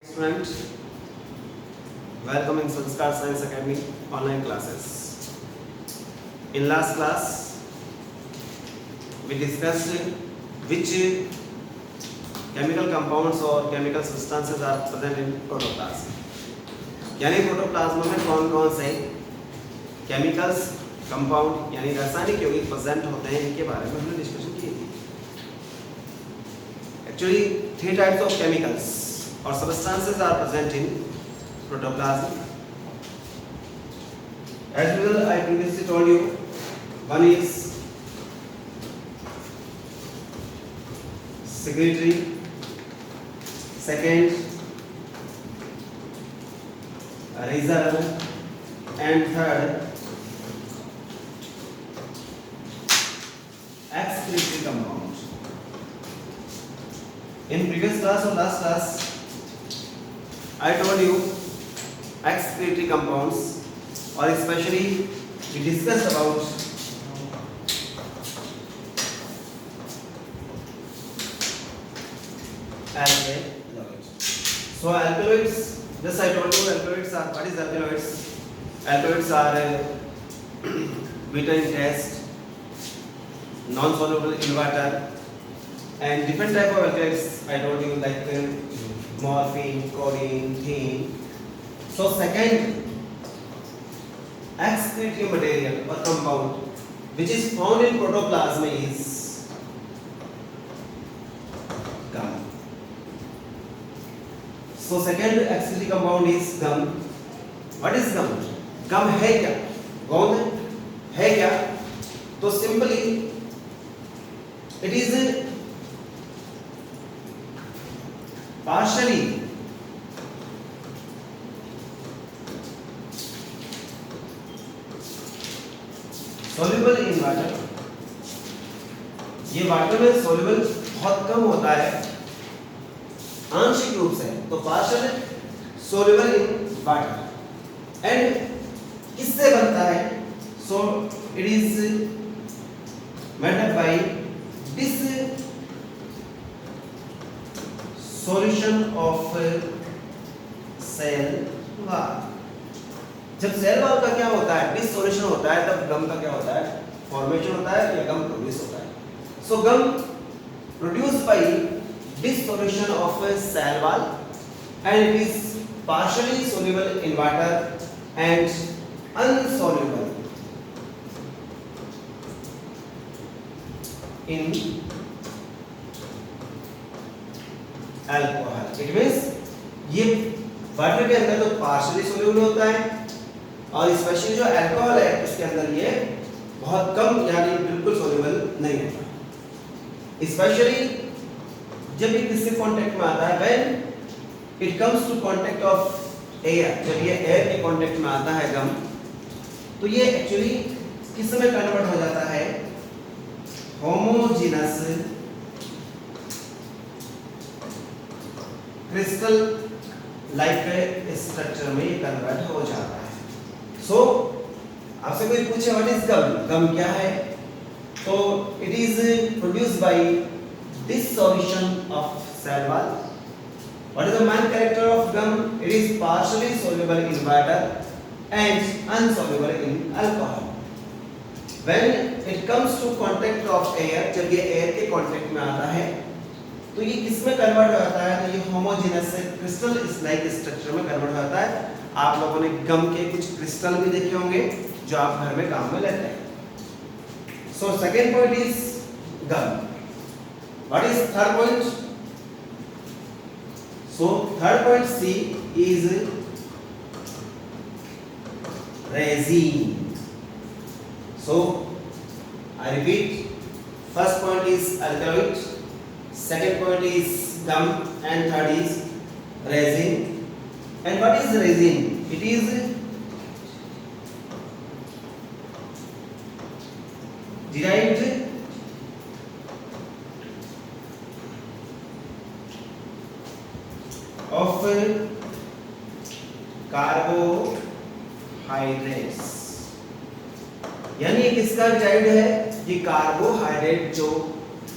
Student, welcome in Sanskar Science Academy online classes. In last class, we discussed which chemical compounds or chemical substances are present in protoplasm. यानी protoplasm में कौन कौन से chemicals compound यानी रासायनिक यौगिक present होते हैं इनके बारे में हमने डिस्कशन की थी. Actually, three types of chemicals or substances are present in protoplasm. As usual, I previously told you, one is secretory, second reserve, and third excretory compound. In previous class or last class, I told you excretory compounds, or especially we discussed about alkaloids. So alkaloids, just I told you alkaloids are, what is alkaloids? Alkaloids are betaine test, non-soluble in water, and different type of alkaloids I told you like morphine, codeine, thene. So second excretory material or compound which is found in protoplasm is gum. So second excretory compound is gum. What is gum? गम है क्या? कौन है क्या? तो simply it is partially soluble in water. ये water में soluble बहुत कम होता है आंशिक रूप से, तो partially soluble in water and किससे बनता है? So it is made up by this solution of cell wall. जब सेल वॉल का क्या होता है, डिसोल्यूशन होता है, तब गम का क्या होता है, फॉर्मेशन होता है या गम प्रोड्यूस होता है. So gum produced by dissolution of cell wall and it is partially soluble in water and insoluble in alcohol. It means ये वाटर के अंदर तो पार्शियली सोल्यूबल होता है और स्पेशली जो अल्कोहल है उसके अंदर ये बहुत कम यानी बिल्कुल सोल्यूबल नहीं होता. स्पेशली जब ये किससे कांटेक्ट में आता है, when it comes to contact of air, जब ये एयर के कांटेक्ट में आता है गम, तो ये एक्चुअली किस में कन्वर्ट हो जाता है, होमोजेनस क्रिस्टल लाइक स्ट्रक्चर में ये कन्वर्ट हो जाता है. सो आपसे कोई पूछे व्हाट इज गम, गम क्या है, तो it is produced by dissolution of cell wall. What is the main character of gum? It is partially soluble in water and insoluble in alcohol. When it comes to contact of air, जब ये air के contact में आता है तो ये किसमें convert हो जाता है, तो ये होमोजेनस क्रिस्टल लाइक स्ट्रक्चर में कन्वर्ट हो जाता है. आप लोगों ने गम के कुछ क्रिस्टल भी देखे होंगे जो आप घर में काम में लेते हैं. So second point is gum. What is third point? So third point C is resin. So I repeat, first point is alkaloid, second point is gum, and third is resin. And what is resin? It is derived of carbohydrates. यानी ये किसका derived है, ये carbohydrate जो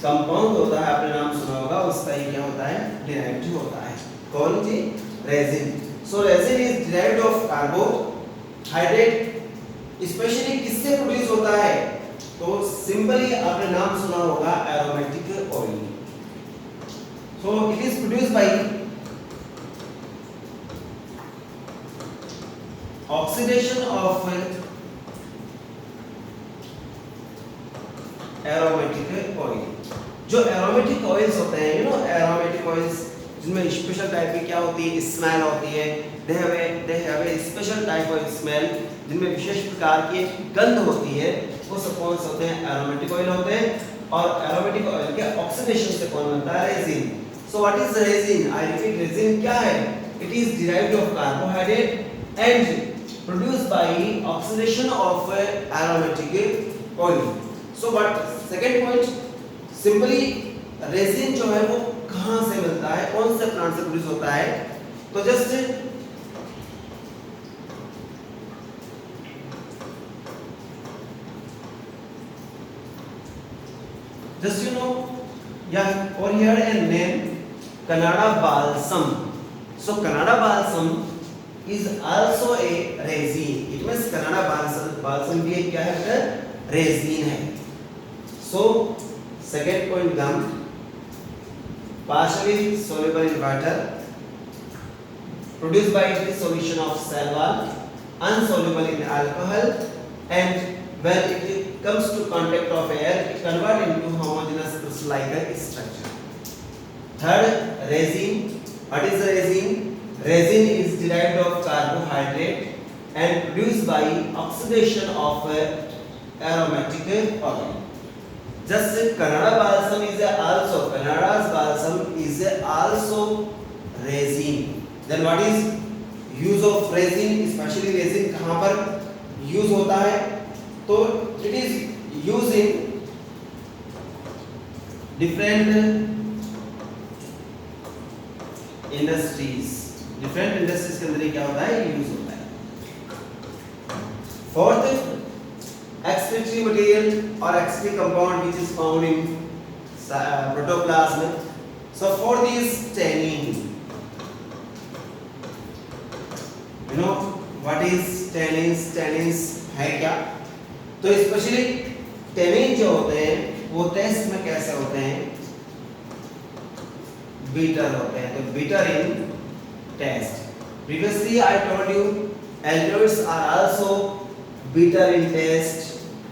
compound होता है, आपने नाम सुना होगा, उसका ये क्या होता है, डिराइव्ड होता है. कौन जी? Resin. So resin is derived of carbohydrate. Specially किससे प्रोड्यूस होता है? तो सिंपली आपने नाम सुना होगा aromatic oil. So it is produced by oxidation of aromatic oil. जो एरोमेटिक ऑयल्स होते हैं, यू नो एरोमेटिक ऑयल्स जिनमें स्पेशल टाइप की क्या होती है? स्मेल होती है। They have a special type of smell, जिनमें विशेष प्रकार की गंध होती है। वो सब कौन से होते हैं? एरोमेटिक ऑयल होते हैं। और एरोमेटिक ऑयल के ऑक्सीडेशन से कौन बनता है? Resin. So what is resin? I repeat, resin क्या है? It is derived of carbohydrate and produced by oxidation of aromatic oil. So what second point, simply resin जो है वो कहाँ से मिलता है, कौन से प्लांट से प्रोड्यूस होता है? तो just you know, yeah, or here a name Kannada balsam. So Kannada balsam is also a resin. It means Kannada balsam भी एक क्या है? रेजिन है। So second point gum, partially soluble in water, produced by the solution of cell wall, unsoluble in alcohol, and when it comes to contact of air, it convert into homogeneous crystal-like structure. Third, resin. What is resin? Resin is derived of carbohydrate and produced by oxidation of aromatic oil. Just Kannada balsam is Kannada's balsam is also resin. Then what is use of resin? Especially resin कहाँ पर use होता है? तो it is used in different industries. Different industries के अंदर क्या होता है? यूज होता है। फोर्थ, एक्सक्रीटरी मटेरियल और excretory compound which is found in protoplasm. So fourth is tannin. You know what is tannins? Tannins है क्या? तो स्पेशली टैनिन जो होते हैं वो टेस्ट में कैसे होते हैं? बीटर होते हैं। तो bitter in test. Previously I told you alkaloids are also bitter in taste.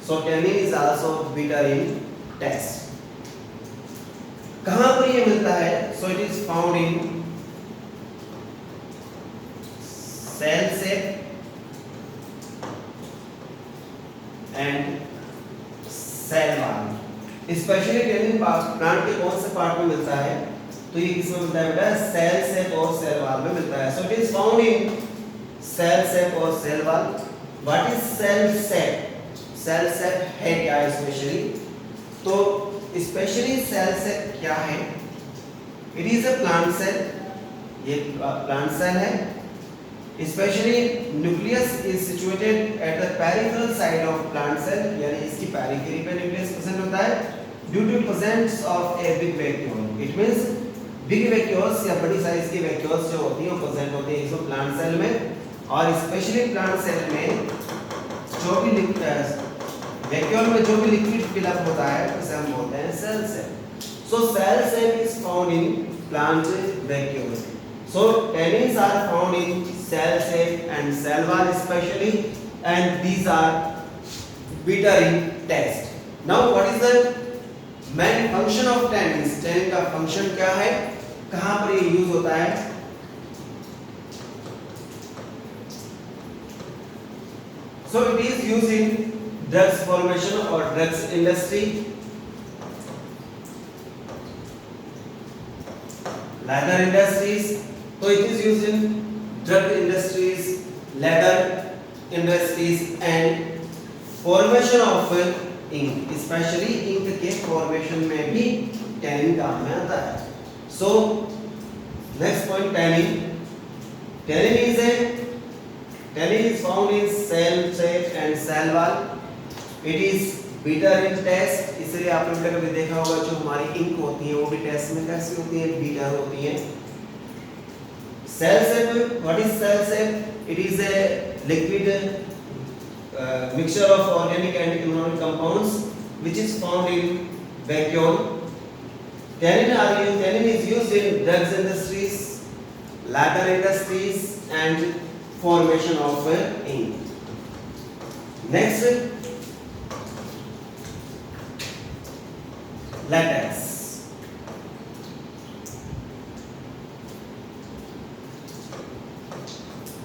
So tannin is also bitter in taste. कहाँ पर ये मिलता है? So it is found in cell sac and cell wall. Especially tannin plant के कौन से part में मिलता है? तो ये किसमें मिलता है बेटा? सेल सेप और सेल वॉल में मिलता है। So it is found in cell sap और cell wall. What is cell sap? Cell sap है क्या स्पेशली? तो स्पेशली सेल सेप क्या है? It is a plant cell. ये प्लांट सेल है। Specially nucleus is situated at the peripheral side of plant cell, यानी इसकी पेरिफेरी पे न्यूक्लियस प्रेजेंट होता है due to presence of a big vacuole. It means big vacuoles या बड़ी size की वैक्यूल्स जो होती हैं वो प्रेजेंट होती है इसमें प्लांट सेल में। और स्पेशली प्लांट सेल में जो भी वैक्यूल में जो भी लिक्विड फिलअप होता है उसे हम बोलते हैं cell cell. So cell cell is found in plant vacuole. So tannins are found in cell sac and cell wall especially, and these are bitter in taste. Now what is the main function of tannins? tannin का function क्या है? कहाँ पर ये use होता है? So it is used in drugs formation or drugs industry, leather industries. So it is used in drug industries, leather industries and formation of ink. Especially ink के formation में भी tannin काम में आता है. So next point, tannin. Tannin is found in cell sac and cell wall. It is bitter in taste. इसलिए आपने बेटा कभी देखा होगा जो हमारी इंक होती है वो भी टेस्ट में कैसी होती है? बिटर होती है। Cell shape, what is cell shape? It is a liquid mixture of organic and inorganic compounds which is found in vacuole. Tannin is used in drugs industries, leather industries and formation of ink. Next, latex.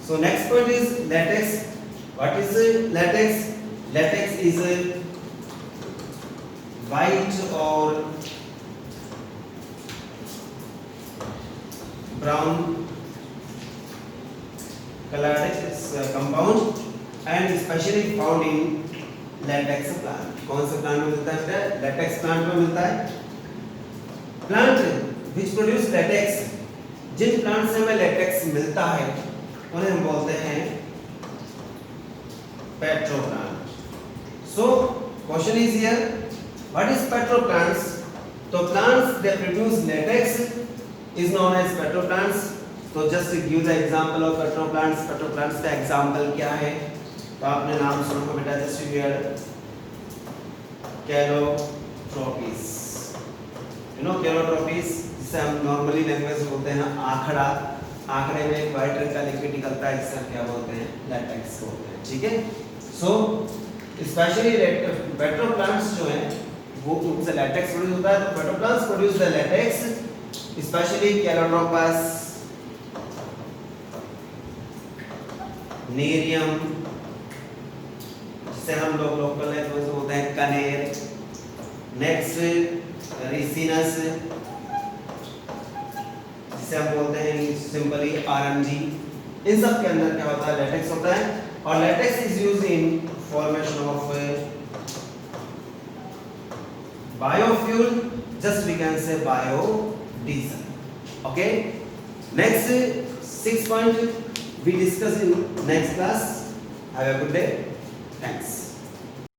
So next point is latex. What is latex? Latex is a white or brown colored compound and especially found in latex plant. कौन से plant में मिलता है? latex plant में मिलता है. Plant which produce latex, जिन plant से हमें latex मिलता है उन्हें हम बोलते हैं पेट्रोप्लांट. So question is here, what is petroplants? तो plants that produce latex is known as petroplants. तो just to give the example of petroplants. petroplants का example क्या है? तो आपने नाम सुना होगा बेटा, just you hear calotropis. You know calotropis, जिसे हम normally language में बोलते हैं आखड़ा. आखड़े में एक व्हाइट रंग का लिक्विड निकलता है जिसे हम क्या बोलते हैं? लैटेक्स बोलते हैं. ठीक है. सो स्पेशली पेट्रोप्लांट्स जो हैं वो उनसे लैटेक्स प्रोड्यूस होता है. तो petroplants produce the latex specially Calotropis, Nerium जिसे हम लोग लोकल लैंग्वेज में बोलते हैं कनेर. नेक्स्ट रिसिनस जिसे हम बोलते हैं सिंपली आरएमजी. इन सब के अंदर क्या होता है? लैटेक्स होता है. और latex is used in formation of biofuel, just we can say biodiesel. Okay. Next 6 point we discuss in next class. Have a good day. Thanks.